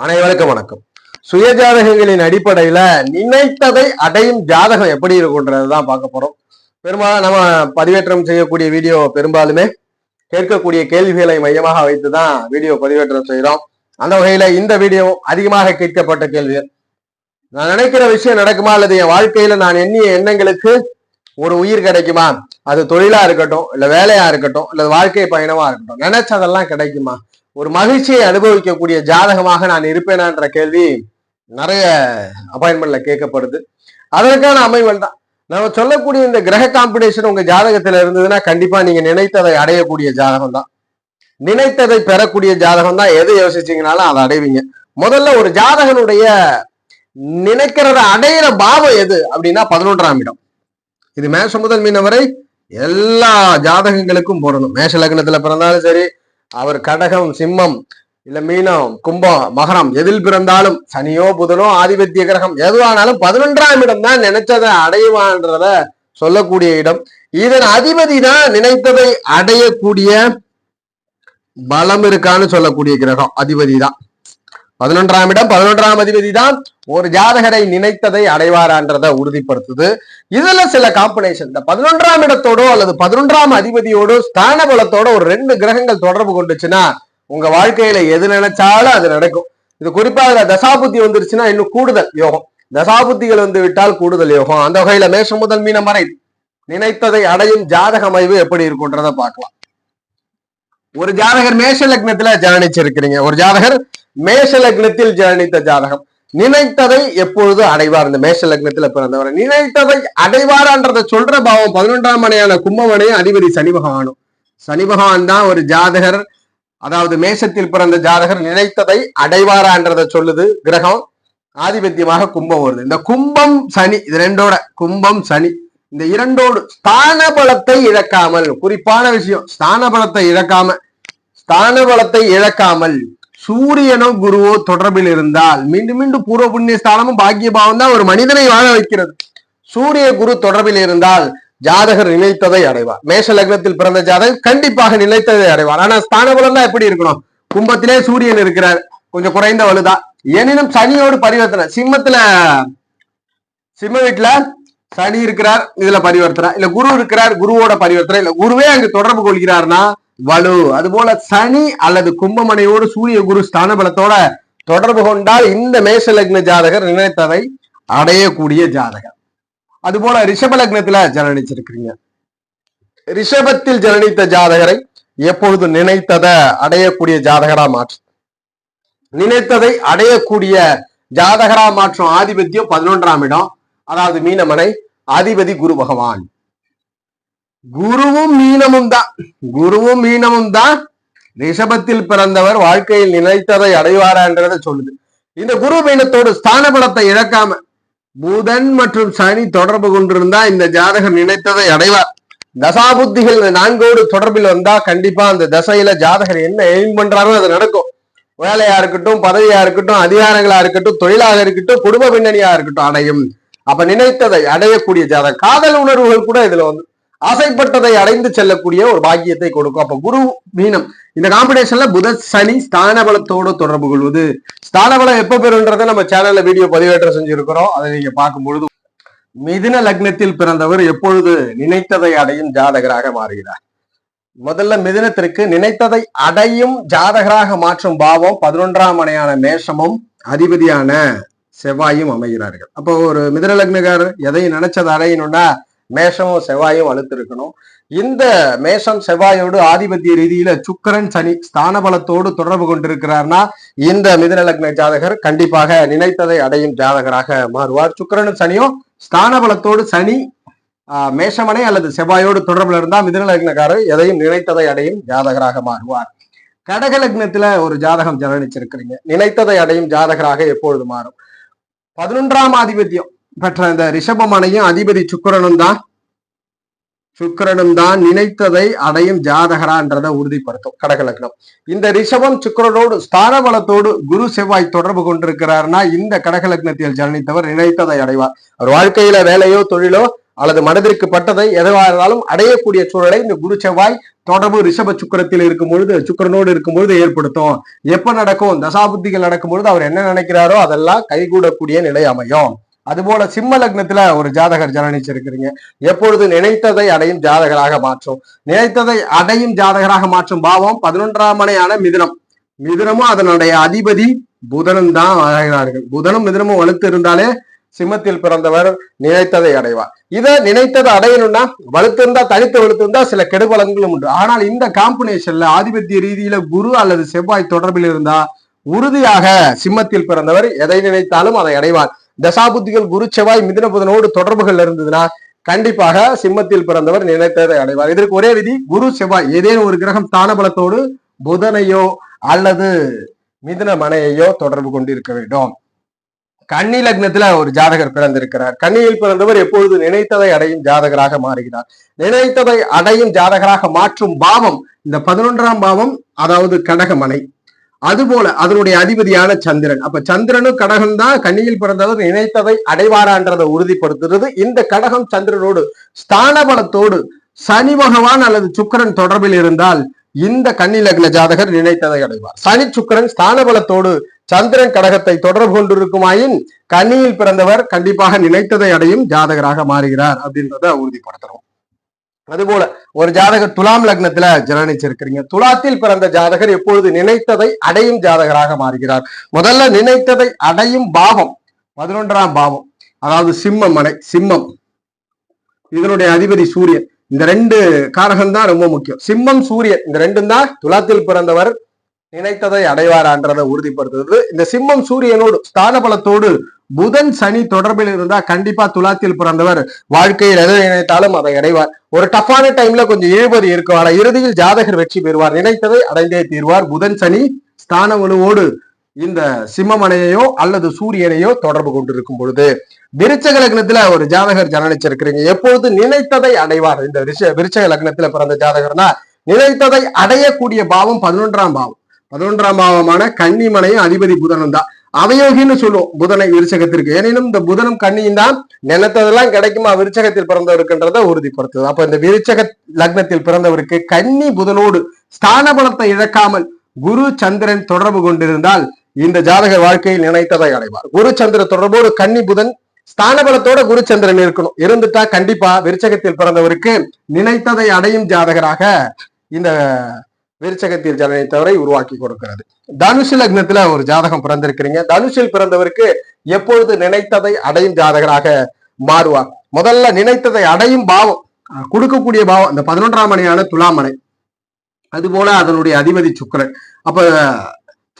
அனைவருக்கும் வணக்கம். சுயஜாதகங்களின் அடிப்படையில நினைத்ததை அடையும் ஜாதகம் எப்படி இருக்குன்றதுதான் பார்க்க போறோம். பெரும்பாலும் நம்ம பதிவேற்றம் செய்யக்கூடிய வீடியோ பெரும்பாலுமே கேட்கக்கூடிய கேள்விகளை மையமாக வைத்துதான் வீடியோ பதிவேற்றம் செய்யறோம். அந்த வகையில இந்த வீடியோ அதிகமாக கேட்கப்பட்ட கேள்விகள், நான் நினைக்கிற விஷயம் நடக்குமா அல்லது என் வாழ்க்கையில நான் எண்ணிய எண்ணங்களுக்கு ஒரு உயிர் கிடைக்குமா, அது தொழிலா இருக்கட்டும் இல்ல வேலையா இருக்கட்டும் இல்ல வாழ்க்கை பயணமா இருக்கட்டும், நினைச்சதெல்லாம் கிடைக்குமா, ஒரு மகிழ்ச்சியை அனுபவிக்கக்கூடிய ஜாதகமாக நான் இருப்பேனான்ற கேள்வி நிறைய அப்பாயின்மெண்ட்ல கேட்கப்படுது. அதற்கான அமைவல் தான் நம்ம சொல்லக்கூடிய இந்த கிரக காம்பினேஷன் உங்க ஜாதகத்துல இருந்ததுன்னா கண்டிப்பா நீங்க நினைத்ததை அடையக்கூடிய ஜாதகம் தான், நினைத்ததை பெறக்கூடிய ஜாதகம் தான். எது யோசிச்சீங்கனாலும் அதை அடைவீங்க. முதல்ல ஒரு ஜாதகனுடைய நினைக்கிறத அடையிற பாவம் எது அப்படின்னா 11ஆம் இடம். இது மேஷம் முதல் மீனம் வரை எல்லா ஜாதகங்களுக்கும் போடணும். மேஷ லக்னத்துல பிறந்தாலும் சரி, அவர் கடகம் சிம்மம் இல்ல மீனம் கும்பம் மகரம் எதில் பிறந்தாலும், சனியோ புதனோ ஆதிபத்திய கிரகம் எதுவானாலும் 11ஆம் இடம் தான் நினைச்சதை அடைவான்றத சொல்லக்கூடிய இடம். இதன் அதிபதி தான் நினைத்ததை அடையக்கூடிய பலம் இருக்கான்னு சொல்லக்கூடிய கிரகம் அதிபதி தான் 11ஆம் இடம். 11ஆம் அதிபதி தான் ஒரு ஜாதகரை நினைத்ததை அடைவாரான்றதை உறுதிப்படுத்துது. இதுல சில காம்பினேஷன், இந்த 11ஆம் இடத்தோடோ அல்லது 11ஆம் அதிபதியோடோ ஸ்தான பலத்தோட ஒரு 2 கிரகங்கள் தொடர்பு கொண்டுச்சுன்னா உங்க வாழ்க்கையில எது நினைச்சாலும் அது நடக்கும். இது குறிப்பா தசாபுத்தி வந்துருச்சுன்னா இன்னும் கூடுதல் யோகம். தசாபுத்திகள் வந்து விட்டால் கூடுதல் யோகம். அந்த வகையில மேஷம் முதல் மீனம் வரை நினைத்ததை அடையும் ஜாதக அமைவு எப்படி இருக்குன்றத பார்க்கலாம். ஒரு ஜாதகர் மேஷ லக்னத்துல ஜனனிச்சிருக்கிறீங்க, ஒரு ஜாதகர் மேஷ லக்னத்தில் ஜனனித்த ஜாதகம் நினைத்ததை எப்பொழுது அடைவார்? இந்த மேஷ லக்னத்துல பிறந்தவர் நினைத்ததை அடைவாரான்றத சொல்ற பாவம் 11ஆம் மனையான கும்பமனையும் அதிபதி சனி பகவானும். சனி பகவான் தான் ஒரு ஜாதகர், அதாவது மேஷத்தில் பிறந்த ஜாதகர் நினைத்ததை அடைவாரான்றத சொல்லுது கிரகம். ஆதிபத்தியமாக கும்பம் வருது. இந்த கும்பம் சனி, இது ரெண்டோட கும்பம் சனி, இந்த இரண்டோடு ஸ்தான பலத்தை இழக்காமல், குறிப்பான விஷயம் ஸ்தான பலத்தை இழக்காமல் சூரியனோ குருவோ தொடர்பில் இருந்தால், மீண்டும் மீண்டும் பூர்வ புண்ணிய ஸ்தானமும் பாக்கிய பாவம் தான் ஒரு மனிதனை வாழ வைக்கிறது. சூரிய குரு தொடர்பில் இருந்தால் ஜாதகர் நினைத்ததை அடைவார். மேஷ லக்னத்தில் பிறந்த ஜாதகர் கண்டிப்பாக நினைத்ததை அடைவார். ஆனா ஸ்தான பலம் தான் எப்படி இருக்கணும்? கும்பத்திலே சூரியன் இருக்கிறார், கொஞ்சம் குறைந்த வலுதா, எனினும் சனியோடு பரிவர்த்தனை. சிம்ம வீட்டுல சனி இருக்கிறார், இதுல பரிவர்த்தனை. இல்ல குரு இருக்கிறார், குருவோட பரிவர்த்தனை. இல்ல குருவே அங்கு தொடர்பு கொள்கிறார்னா வலு. அதுபோல சனி அல்லது கும்பமனையோடு சூரிய குரு ஸ்தான பலத்தோட தொடர்பு கொண்டால் இந்த மேஷ லக்ன ஜாதகர் நினைத்ததை அடையக்கூடிய ஜாதகர். அதுபோல ரிஷப லக்னத்துல ஜனனிச்சிருக்கிறீங்க, ரிஷபத்தில் ஜனனித்த ஜாதகரை எப்பொழுது நினைத்ததை அடையக்கூடிய ஜாதகரா மாற்றும். நினைத்ததை அடையக்கூடிய ஜாதகரா மாற்றும் ஆதிபத்தியம் 11ஆம் இடம், அதாவது மீனமனை, அதிபதி குரு பகவான். குருவும் மீனமும் தான் ரிஷபத்தில் பிறந்தவர் வாழ்க்கையில் நினைத்ததை அடைவாரான்றதை சொல்லுது. இந்த குரு மீனத்தோடு ஸ்தான பலத்தை இழக்காம புதன் மற்றும் சனி தொடர்பு கொண்டிருந்தா இந்த ஜாதகர் நினைத்ததை அடைவார். தசாபுத்திகள் 4ஓடு தொடர்பில் வந்தா கண்டிப்பா அந்த தசையில ஜாதகர் என்ன எய்ம் பண்றாரோ அது நடக்கும். வேலையா இருக்கட்டும், பதவியா இருக்கட்டும், அதிகாரங்களா இருக்கட்டும், தொழிலாக இருக்கட்டும், குடும்ப பின்னணியா இருக்கட்டும், அடையும். அப்ப நினைத்ததை அடையக்கூடிய ஜாதகம். காதல் உணர்வுகள் கூட இதுல வந்து ஆசைப்பட்டதை அடைந்து செல்லக்கூடிய ஒரு பாக்கியத்தை கொடுக்கும். அப்ப குரு மீனம் இந்த காம்பினேஷன்ல புத சனி ஸ்தான பலத்தோடு தொடர்பு கொள்வது. ஸ்தான பலம் எப்ப பெறுன்றதை நம்ம சேனல்ல வீடியோ பதிவேற்றம் செஞ்சிருக்கிறோம், அதை நீங்க பார்க்கும் பொழுது. மிதுன லக்னத்தில் பிறந்தவர் எப்பொழுது நினைத்ததை அடையும் ஜாதகராக மாறுகிறார்? முதல்ல மிதுனத்திற்கு நினைத்ததை அடையும் ஜாதகராக மாற்றும் பாவம் 11ஆம் மனையான மேஷமும் அதிபதியான செவ்வாயும் அமைகிறார்கள். அப்போ ஒரு மிதுன லக்னக்காரர் எதையும் நினைச்சதை அடையணும்னா மேஷமும் செவ்வாயும் அழுத்திருக்கணும். இந்த மேஷம் செவ்வாயோடு ஆதிபத்திய ரீதியில சுக்கிரன் சனி ஸ்தான பலத்தோடு தொடர்பு கொண்டிருக்கிறார்னா இந்த மிதுன லக்ன ஜாதகர் கண்டிப்பாக நினைத்ததை அடையும் ஜாதகராக மாறுவார். சுக்கிரனும் சனியும் ஸ்தான பலத்தோடு சனி மேஷமனை அல்லது செவ்வாயோடு தொடர்புல இருந்தா மிதுன லக்னக்காரர் எதையும் நினைத்ததை அடையும் ஜாதகராக மாறுவார். கடக லக்னத்துல ஒரு ஜாதகம் ஜனனிச்சிருக்கிறீங்க, நினைத்ததை அடையும் ஜாதகராக எப்பொழுது மாறும்? 11ஆம் ஆதிபத்தியம் பெற்ற இந்த ரிஷபமனையும் அதிபதி சுக்கிரனும் தான் நினைத்ததை அடையும் ஜாதகரான்றதை உறுதிப்படுத்தும் கடக லக்னம். இந்த ரிஷபம் சுக்கிரனோடு ஸ்தான பலத்தோடு குரு செவ்வாய் தொடர்பு கொண்டிருக்கிறார்னா இந்த கடக லக்னத்தில் ஜனனித்தவர் நினைத்ததை அடைவார். அவர் வாழ்க்கையில வேலையோ தொழிலோ அல்லது மனதிற்கு பட்டதை எதுவாக இருந்தாலும் அடையக்கூடிய சூழலை இந்த குரு செவ்வாய் தொடர்பு ரிஷப சுக்கரத்தில் இருக்கும் பொழுது, சுக்கரனோடு இருக்கும் பொழுது ஏற்படுத்தும். எப்ப நடக்கும்? தசாபுத்திகள் நடக்கும் பொழுது அவர் என்ன நினைக்கிறாரோ அதெல்லாம் கைகூடக்கூடிய நிலை அமையும். அதுபோல சிம்ம லக்னத்துல ஒரு ஜாதகர் ஜனனிச்சிருக்கிறீங்க. எப்பொழுது நினைத்ததை அடையும் ஜாதகராக மாற்றும். நினைத்ததை அடையும் ஜாதகராக மாற்றும் பாவம் 11ஆம் மனையான மிதுனம். மிதுனமும் அதனுடைய அதிபதி புதனும் தான் ஆகிறார்கள். புதனும் மிதுனமும் வலுத்து இருந்தாலே சிம்மத்தில் பிறந்தவர் நினைத்ததை அடைவார். இதை நினைத்ததை அடையணும்னா வலுத்திருந்தா, தனித்து வலுத்திருந்தா சில கெடுபலன்களும் உண்டு. ஆனால் இந்த காம்பினேஷன்ல ஆதிபத்திய ரீதியில குரு அல்லது செவ்வாய் தொடர்பில் இருந்தா உறுதியாக சிம்மத்தில் பிறந்தவர் எதை நினைத்தாலும் அதை அடைவார். தசாபுத்திகள் குரு செவ்வாய் மிதுன புதனோடு தொடர்புகள் இருந்ததுன்னா கண்டிப்பாக சிம்மத்தில் பிறந்தவர் நினைத்ததை அடைவார். இதற்கு ஒரே விதி, குரு செவ்வாய் ஏதேனும் ஒரு கிரகம் தானபலத்தோடு புதனையோ அல்லது மிதுன மனையையோ தொடர்பு கொண்டு இருக்க வேண்டும். கன்னி லக்னத்துல ஒரு ஜாதகர் பிறந்திருக்கிறார். கன்னியில் பிறந்தவர் எப்பொழுது நினைத்ததை அடையும் ஜாதகராக மாறுகிறார். நினைத்ததை அடையும் ஜாதகராக மாற்றும் பாவம் இந்த 11ஆம் பாவம், அதாவது கடகமனை. அதுபோல அதனுடைய அதிபதியான சந்திரன். அப்ப சந்திரனும் கடகம் தான் கன்னியில் பிறந்தவர் நினைத்ததை அடைவாரான்றதை உறுதிப்படுத்துறது. இந்த கடகம் சந்திரனோடு ஸ்தான பலத்தோடு சனி பகவான் அல்லது சுக்கிரன் தொடர்பில் இருந்தால் இந்த கன்னி லக்ன ஜாதகர் நினைத்ததை அடைவார். சனி சுக்கிரன் ஸ்தான பலத்தோடு சந்திரன் கடகத்தை தொடர்பு கொண்டிருக்குமாயின் கன்னியில் பிறந்தவர் கண்டிப்பாக நினைத்ததை அடையும் ஜாதகராக மாறுகிறார் அப்படின்றத உறுதிப்படுத்துறோம். அதுபோல ஒரு ஜாதகர் துலாம் லக்னத்துல ஜனனிச்சிருக்கிறீங்க. துலாத்தில் பிறந்த ஜாதகர் எப்பொழுது நினைத்ததை அடையும் ஜாதகராக மாறுகிறார். முதல்ல நினைத்ததை அடையும் பாவம் 11ஆம் பாவம், அதாவது சிம்ம மனை. சிம்மம் இதனுடைய அதிபதி சூரியன். இந்த ரெண்டு காரகம் தான் ரொம்ப முக்கியம். சிம்மம் சூரியன் இந்த ரெண்டும் தான் துலாத்தில் பிறந்தவர் நினைத்ததை அடைவாரான்றதை உறுதிப்படுத்துவது. இந்த சிம்மம் சூரியனோடு ஸ்தான பலத்தோடு புதன் சனி தொடர்பில் இருந்தா கண்டிப்பா துலாத்தில் பிறந்தவர் வாழ்க்கையில் எதை நினைத்தாலும் அதை அடைவார். ஒரு டஃப்பான டைம்ல கொஞ்சம் இழுபறி இருக்கும், ஆனா இறுதியில் ஜாதகர் வெற்றி பெறுவார். நினைத்ததை அடைந்தே தீர்வார். புதன் சனி ஸ்தான வலுவோடு இந்த சிம்மமனையோ அல்லது சூரியனையோ தொடர்பு கொண்டிருக்கும் பொழுது. விருச்சக லக்னத்துல ஒரு ஜாதகர் ஜனனிச்சிருக்கிறீங்க. எப்பொழுது நினைத்ததை அடைவார். இந்த விருச்சக லக்னத்துல பிறந்த ஜாதகர்னா நினைத்ததை அடையக்கூடிய பாவம் 11ஆம் பாவம். 11ஆம் பாவமான கன்னிமனையும் அதிபதி புதனும் தான். அவயோகின்னு சொல்லுவோம் புதனை விருச்சகத்திற்கு. எனினும் இந்த புதனும் கன்னியும் தான் நினைத்ததெல்லாம் கிடைக்குமா விருச்சகத்தில் பிறந்தவருக்குன்றதை உறுதிப்படுத்துது. அப்ப இந்த விருச்சக லக்னத்தில் பிறந்தவருக்கு கன்னி புதனோடு ஸ்தான பலத்தை இழக்காமல் குரு சந்திரன் தொடர்பு கொண்டிருந்தால் இந்த ஜாதகர் வாழ்க்கையில் நினைத்ததை அடைவார். குரு சந்திர தொடர்போடு கன்னி புதன் ஸ்தான பலத்தோட குரு சந்திரன் இருக்கணும். இருந்துட்டா கண்டிப்பா விருச்சகத்தில் பிறந்தவருக்கு நினைத்ததை அடையும் ஜாதகராக இந்த விருச்சகத்தில் ஜனனித்தவரை உருவாக்கி கொடுக்கிறது. தனுசு லக்னத்துல ஒரு ஜாதகம் பிறந்திருக்கிறீங்க. தனுஷில் பிறந்தவருக்கு எப்பொழுது நினைத்ததை அடையும் ஜாதகராக மாறுவார். முதல்ல நினைத்ததை அடையும் பாவம் கொடுக்கக்கூடிய பாவம் இந்த 11ஆம் மனையான துலாமனை. அதுபோல அதனுடைய அதிபதி சுக்கிரன். அப்ப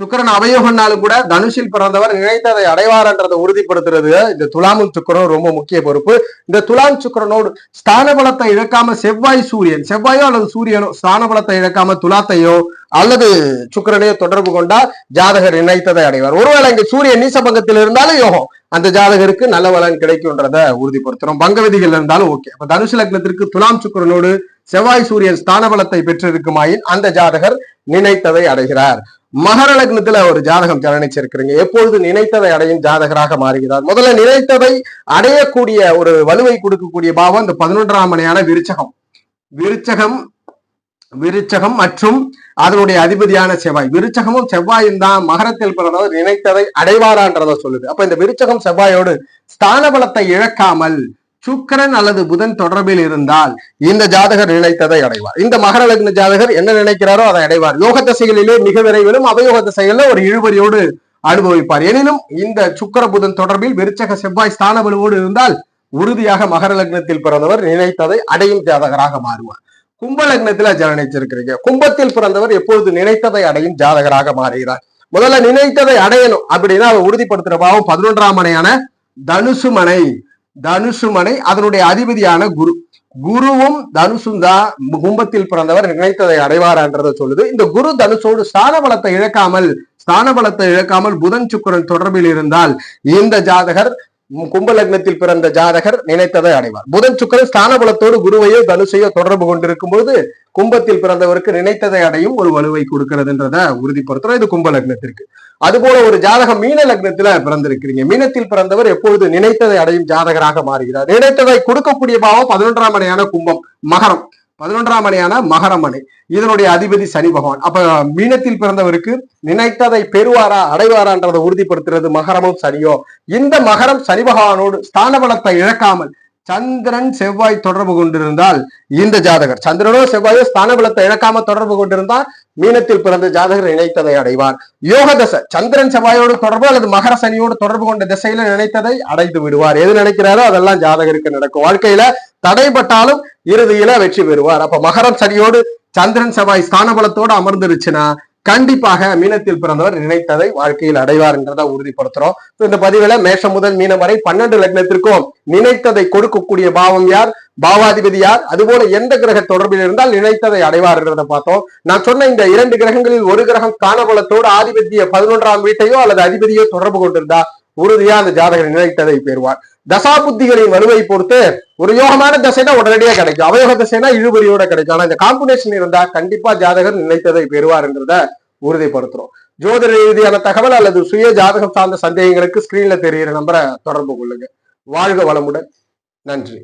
சுக்கிரன் அவயோகனாலும் கூட தனுஷில் பிறந்தவர் நினைத்ததை அடைவார்ன்றதை உறுதிப்படுத்துறது இந்த துலாமும் சுக்கிரனும் ரொம்ப முக்கிய பொறுப்பு. இந்த துலாம் சுக்கிரனோடு ஸ்தான பலத்தை இழக்காம செவ்வாய் சூரியன், செவ்வாயோ அல்லது சூரியனோ ஸ்தான பலத்தை இழக்காம துலாத்தையோ அல்லது சுக்கிரனையோ தொடர்பு கொண்டா ஜாதகர் நினைத்ததை அடைவார். ஒருவேளை இங்க சூரியன் நீசபங்கத்தில் இருந்தாலும் யோகம் அந்த ஜாதகருக்கு நல்ல பலன் கிடைக்கும்ன்றதை உறுதிப்படுத்துறோம். பங்க விதிகள் இருந்தாலும் ஓகே. அப்ப தனுசு லக்னத்திற்கு துலாம் சுக்கிரனோடு செவ்வாய் சூரியன் ஸ்தான பலத்தை பெற்றிருக்குமாயின் அந்த ஜாதகர் நினைத்ததை அடைகிறார். மகர லக்னத்துல ஒரு ஜாதகம் ஜனனிச்சிருக்கிறீங்க. எப்பொழுது நினைத்ததை அடையும் ஜாதகராக மாறுகிறார். முதல்ல நினைத்ததை அடையக்கூடிய ஒரு வலுவை கொடுக்கக்கூடிய பாவம் இந்த 11ஆம் மனையான விருச்சகம். விருச்சகம் மற்றும் அதனுடைய அதிபதியான செவ்வாய். விருச்சகமும் செவ்வாயும் தான் மகரத்தில் பிறந்தவர் நினைத்ததை அடைவாரான்றத சொல்லுது. அப்ப இந்த விருச்சகம் செவ்வாயோடு ஸ்தான பலத்தை இழக்காமல் சுக்கிரன் அல்லது புதன் தொடர்பில் இருந்தால் இந்த ஜாதகர் நினைத்ததை அடைவார். இந்த மகர லக்ன ஜாதகர் என்ன நினைக்கிறாரோ அதை அடைவார். யோக தசைகளிலே மிக விரைவிலும் அவயோக தசைகளில் ஒரு இழுபறியோடு அனுபவிப்பார். எனினும் இந்த சுக்கிர புதன் தொடர்பில் விருச்சக செவ்வாய் ஸ்தான வலுவோடு இருந்தால் உறுதியாக மகர லக்னத்தில் பிறந்தவர் நினைத்ததை அடையும் ஜாதகராக மாறுவார். கும்ப லக்னத்துல ஜனனிச்சிருக்கிறீங்க. கும்பத்தில் பிறந்தவர் எப்பொழுது நினைத்ததை அடையும் ஜாதகராக மாறுகிறார். முதல்ல நினைத்ததை அடையணும் அப்படின்னா அவர் உறுதிப்படுத்துற பாவம் 11ஆம் மனையான தனுசு மனை. தனுசு மனை அதனுடைய அதிபதியான குரு. குருவும் தனுசும் தான் கும்பத்தில் பிறந்தவர் நினைத்ததை அடைவாரான்றதை சொல்லுது. இந்த குரு தனுசோடு ஸ்தான பலத்தை இழக்காமல் புதன் சுக்கிரன் தொடர்பில் இருந்தால் இந்த ஜாதகர் கும்ப லக்னத்தில் பிறந்த ஜாதகர் நினைத்ததை அடைவார். புதன் சுக்கிரன் ஸ்தான பலத்தோடு குருவையோ தனுசையோ தொடர்பு கொண்டிருக்கும் பொழுது கும்பத்தில் பிறந்தவருக்கு நினைத்ததை அடையும் ஒரு வலுவை கொடுக்கிறதுன்றத உறுதிப்படுத்துறோம். இது கும்ப லக்னத்திற்கு. அதுபோல ஒரு ஜாதகம் மீன லக்னத்துல பிறந்திருக்கிறீங்க. மீனத்தில் பிறந்தவர் எப்பொழுது நினைத்ததை அடையும் ஜாதகராக மாறுகிறார். நினைத்ததை கொடுக்கக்கூடிய பாவம் 11ஆம் மனையான கும்பம், மகரம். 11ஆம் மனையான மகரம் மனை, இதனுடைய அதிபதி சனி பகவான். அப்ப மீனத்தில் பிறந்தவருக்கு நினைத்ததை பெறுவாரா அடைவாரான்றதை உறுதிப்படுத்துறது மகரமும் சனியோ. இந்த மகரம் சனி பகவானோடு ஸ்தான பலத்தை இழக்காமல் சந்திரன் செவ்வாய் தொடர்பு கொண்டிருந்தால் இந்த ஜாதகர், சந்திரனோ செவ்வாயோ ஸ்தான பலத்தை இழக்காம தொடர்பு கொண்டிருந்தால் மீனத்தில் பிறந்த ஜாதகர் நினைத்ததை அடைவார். யோக தசை சந்திரன் செவ்வாயோடு தொடர்பு அல்லது மகர சனியோடு தொடர்பு கொண்ட திசையில நினைத்ததை அடைந்து விடுவார். எது நினைக்கிறாரோ அதெல்லாம் ஜாதகருக்கு நடக்கும். வாழ்க்கையில தடைப்பட்டாலும் இறுதியில வெற்றி பெறுவார். அப்ப மகரம் சனியோடு சந்திரன் செவ்வாய் ஸ்தான பலத்தோடு அமர்ந்துருச்சுன்னா கண்டிப்பாக மீனத்தில் பிறந்தவர் நினைத்ததை வாழ்க்கையில் அடைவார் என்றதை உறுதிப்படுத்துறோம். இந்த பதிவுல மேஷம் முதல் மீனம் வரை 12 லக்னத்திற்கும் நினைத்ததை கொடுக்கக்கூடிய பாவம் யார், பாவாதிபதி யார், அதுபோல எந்த கிரக தொடர்பில் இருந்தால் நினைத்ததை அடைவார் என்றதை பார்த்தோம். நான் சொன்ன இந்த 2 கிரகங்களில் ஒரு கிரகம் ஸ்தான பலத்தோடு ஆதிபத்திய 11ஆம் வீட்டையோ அல்லது அதிபதியோ தொடர்பு கொண்டிருந்தா உறுதியா அந்த ஜாதகர் நினைத்ததை பெறுவார். தசா புத்திகளின் வலுவை பொறுத்து ஒரு யோகமான தசைனா உடனடியா கிடைக்கும், அவயோக தசைனா இழுபறியோட கிடைக்கும். ஆனா இந்த காம்பினேஷன் இருந்தா கண்டிப்பா ஜாதகர் நினைத்ததை பெறுவார் என்றத உறுதிப்படுத்துறோம். ஜோதிட ரீதியான தகவல் அல்லது சுய ஜாதகம் சார்ந்த சந்தேகங்களுக்கு ஸ்கிரீன்ல தெரிகிற நம்பரை தொடர்பு கொள்ளுங்க. வாழ்க வளமுடன். நன்றி.